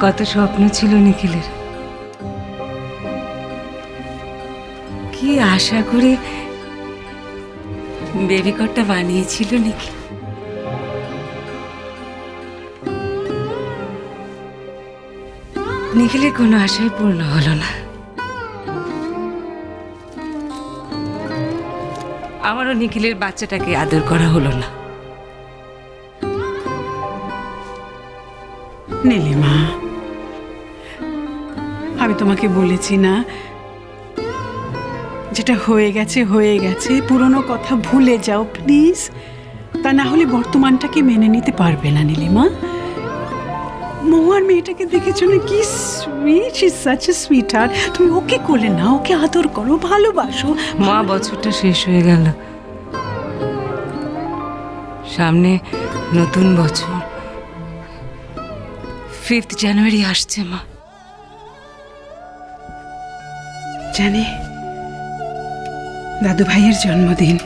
কত স্বপ্ন ছিল নিখিলের, কি আশা করে বেবিকটটা বানিয়েছিল নিখিল। নিখিলের কোনো আশাই পূর্ণ হলো না। আমারও নিখিলের বাচ্চাটাকে আদর করা হলো না। নীলিমা, আমি তোমাকে বলেছি না, যেটা হয়ে গেছে হয়ে গেছে, পুরনো কথা ভুলে যাও প্লিজ। তা না হলে বর্তমানটাকে মেনে নিতে পারবে না নীলিমা। মহুয়ার মেয়েটাকে দেখেছো না, কি sweet, she is such a sweet heart. তুমি ওকে কোলে নাও, ওকে আদর করো, ভালোবাসো। মা, বছরটা শেষ হয়ে গেল, সামনে নতুন বছর, 5th জানুয়ারি আসছে মা। জানি দাদু ভাইয়ের জন্মদিন।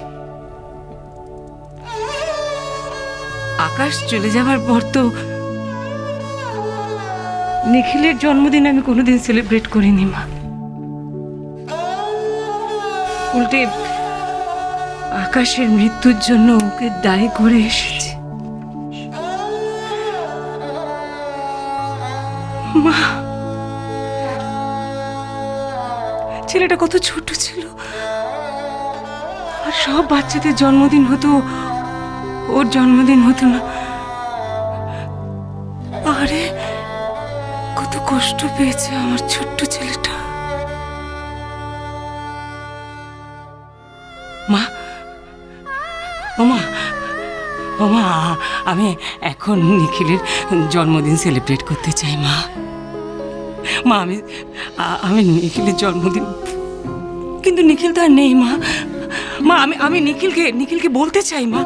আকাশ চলে যাবার পর তো নিখিলের জন্মদিন আমি কোনোদিন সেলিব্রেট করিনি মা। উল্টে আকাশের মৃত্যুর জন্য ওকে দায়ী করে এসেছি মা। ছেলেটা কত ছোট ছিল, আর সব বাচ্চাদের জন্মদিন হতো, ওর জন্মদিন হতো না। আরে কত কষ্ট পেয়েছে আমার ছোট্ট ছেলেটা। মা, ওমা ওমা, আমি এখন নিখিলের জন্মদিন সেলিব্রেট করতে চাই মা। মা, আমি নিখিলের জন্মদিন, কিন্তু নিখিল তো আর নেই মা। মা, আমি নিখিলকে বলতে চাই মা,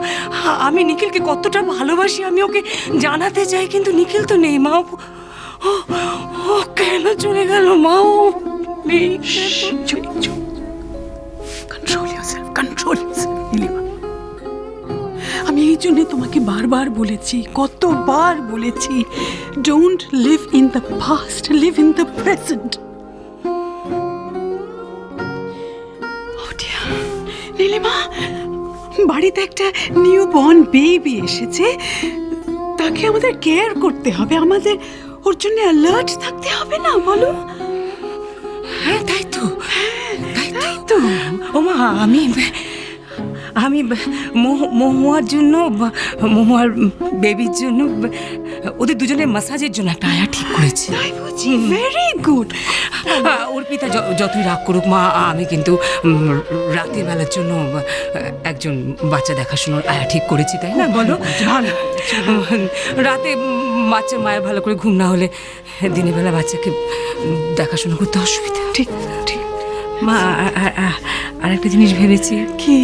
আমি নিখিলকে কতটা ভালোবাসি আমি ওকে জানাতে চাই, কিন্তু নিখিল তো নেই মা। ও কেন চলে গেল মা? ও নেই। Control yourself, control yourself Nilima. আমি এই জন্য তোমাকে বারবার বলেছি, কতবার বলেছি, don't live in the past, live in the present. Nilima, বাড়িতে একটা নিউ বর্ন বেবি এসেছে, তাকে আমাদের কেয়ার করতে হবে, আমাদের ওর জন্য অ্যালার্ট থাকতে হবে না, বলো? হ্যাঁ, তাই তো, তাই তো। ওমা, আমি মহুয়ার জন্য, মহুয়ার বেবির জন্য, ওদের দুজনের মাসাজের জন্য একটা আয়া ঠিক করেছি। Very good. অর্পিতা যতই রাগ করুক মা, আমি কিন্তু রাতের বেলার জন্য একজন বাচ্চা দেখাশোনার আয়া ঠিক করেছি, তাই না বলো? ভালো। রাতে বাচ্চার মায়ের ভালো করে ঘুম না হলে দিনের বেলা বাচ্চাকে দেখাশোনা করতে অসুবিধা। ঠিক ঠিক মা, আর একটা জিনিস ভেবেছি। কি?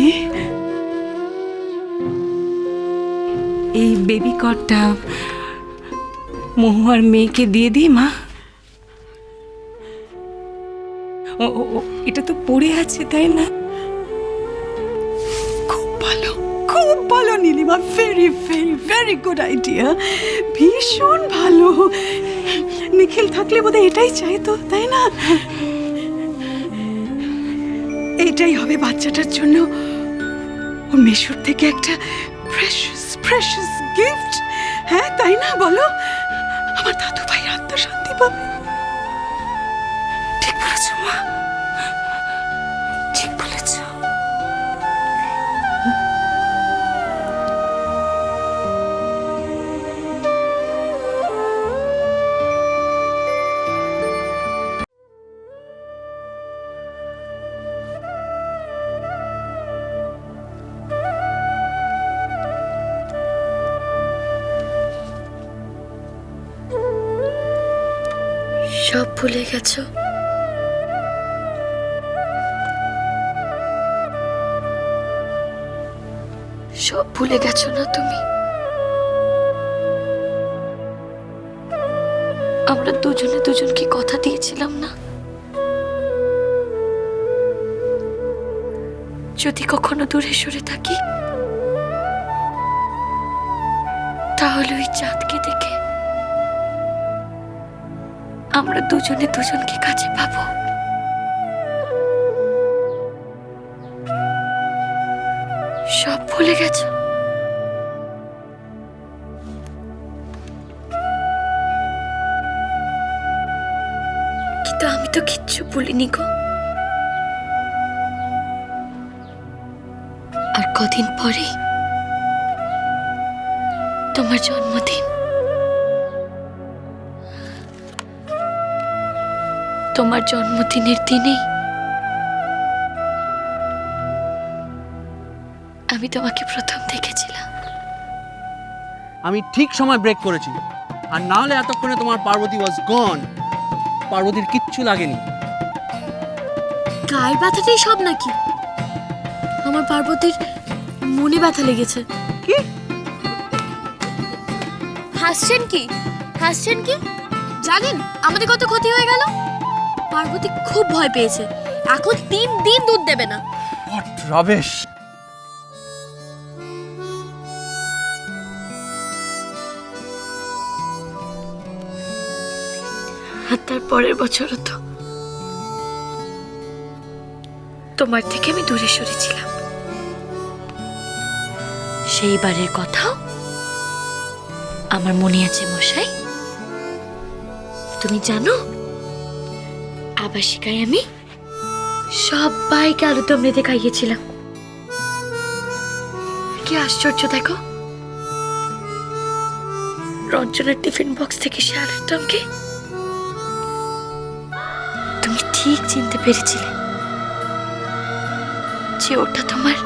এই বেবি কটটা মহুয়ার মেয়েকে দিয়ে দিই মা। এটা তো পড়ে আছে, তাই না? খুব ভালো, খুব ভালো Nilima, very very very good idea, ভীষণ ভালো। নিখিল থাকলে বোধহয় এটাই চাইতো, তাই না? এটাই হবে বাচ্চাটার জন্য ওর মেশোর থেকে একটা প্রেশাস প্রেশাস গিফট। হ্যাঁ, তাই না বলো? আমার দাদু ভাই আত্মা শান্তি পাবে। ঠিক বলেছ মা, ঠিক বলেছ। সব ভুলে গেছো? সব ভুলে গেছো না তুমি? আমরা দুজনে দুজনকে কথা দিয়েছিলাম না, যদি কখনো দূরে সরে থাকি তাহলে ওই চাঁদকে দেখে আমরা দুজনে দুজনকে কাছে পাবো। সব ভুলে গেছো? কিন্তু আমি তো কিচ্ছু ভুলিনি গো। আর কদিন পরেই তোমার জন্মদিন। তোমার জন্মদিনের দিনেই আমি তোমাকে প্রথম দেখেছিলাম। আমি ঠিক সময় ব্রেক করেছি, আর না হলে এতক্ষণে তোমার পার্বতী ওয়াজ গন। পার্বতীর কিচ্ছু লাগেনি। গায়ে ব্যথাটাই সব নাকি? আমার পার্বতীর মনে ব্যথা লেগেছে। কি হাসছেন কি? হাসছেন কি? জানেন আমাদের কত ক্ষতি হয়ে গেল? পার্বতী খুব ভয় পেয়েছে, এখন 3 দিন দুধ দেবে না। What rubbish! আর তার পরের বছরও তো তোমার থেকে আমি দূরে সরেছিলাম। সেইবারের কথাও আমার মনে আছে মশাই। তুমি জানো আবাসিকায় আমি সবাইকে আলুদম রেঁধে খাইয়েছিলাম। কি আশ্চর্য দেখো, রঞ্জনার টিফিন বক্স থেকে সে আলুর দমকে তুমি ঠিক চিনতে পেরেছিলে যে ওটা তোমার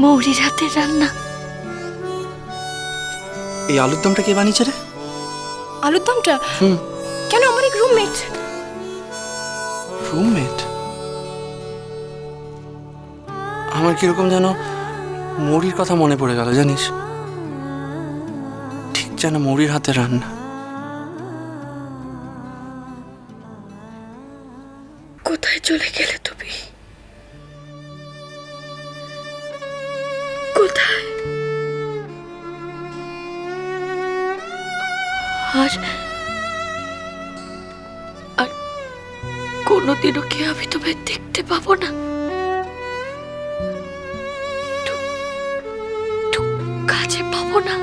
মৌরির হাতের রান্না। এই আলুর দমটা কে বানিয়েছে রে? আলুর দমটা কেন? আমার এক রুমমেট। রুমমেট? আমার কিরকম যেন মৌরির কথা মনে পড়ে গেল, জানিস? ঠিক যেন মৌরির হাতে রান্না। কোথায় চলে গেলে তুমি? কোথায়? আর আর কোনোদিনও কি আমি তোমায় দেখতে পাবো না? কাছে পাবো না?